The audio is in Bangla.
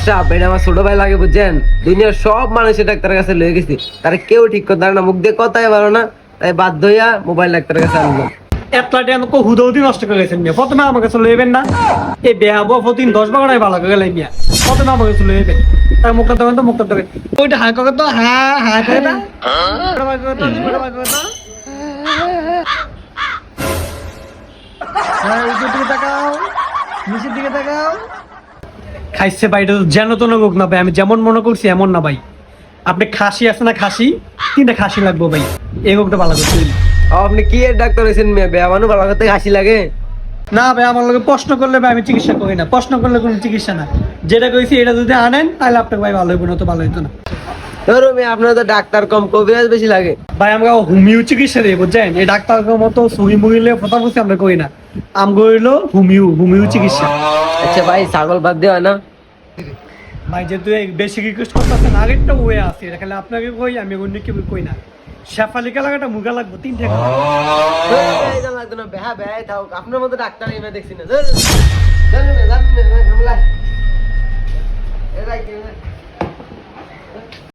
সাহেব এটা আমার ছোট ভাই লাগে বুঝছেন, দুনিয়ার সব মানুষের ডাক্তারের কাছে লয়ে গেছি, তারা কেউ ঠিক করতে পারে না, মুখ দিয়ে কথাই পারো না, তাই বাধ্য হইয়া মোবাইল ডাক্তারের কাছে আনলাম। এতলাটি আমাকে হুদৌদি নষ্ট করে গেছেন মিয়া, প্রথমে আমার কাছে লইবেন না, এই বেহাব প্রতিদিন 10 বারোটাই ভালো করে গেলে মিয়া, প্রথমে আমার কাছে লইবেন, তার মুখটা দেবেন তো মুখটা দেবেন, ওইটা হাঁ করে তো হ্যাঁ করে না, খাইছে ভাই, এটা তো যেন তো হোক না ভাই, আমি যেমন মনে করছি এমন না ভাই। আপনি খাসি আছে না, খাসি 3টা খাসি লাগবো ভাই, এই হোকটা ভালো করতে। আপনি কি এর ডাক্তার হয়েছেন মেয়ে, বেয়া মানুষ ভালো করতে হাসি লাগে? না ভাই, আমার লোকে প্রশ্ন করলে ভাই আমি চিকিৎসা করি না, প্রশ্ন করলে কোনো চিকিৎসা না, যেটা কইছি এটা যদি আনেন তাহলে আপনার ভাই ভালো হইব, না তো ভালো হইতো না। ধরো মেয়ে আপনার তো ডাক্তার কম, কবিরাজ বেশি লাগে। ভাই আমরা হোমিও চিকিৎসা দিই বুঝছেন, এই ডাক্তার মতো সুই মুগিলে ফোটা ফুসি আমরা করি না, আম গইলো হোমিও চিকিৎসা। আচ্ছা ভাই ছাগল বাদ দেওয়া না? ভাই যেহেতু এই বেশি রিকোয়েস্ট করতেছেন, আরেকটা ওয়ে আছে, এটা খালি আপনাকে কই, আমি অন্য কেউ কই না। শেফালিকা লাগাটা মুগা লাগবো 3 টাকা। লাগতো না, বেহা বেহাই থাক, আপনার মতো ডাক্তার এমে দেখছি না।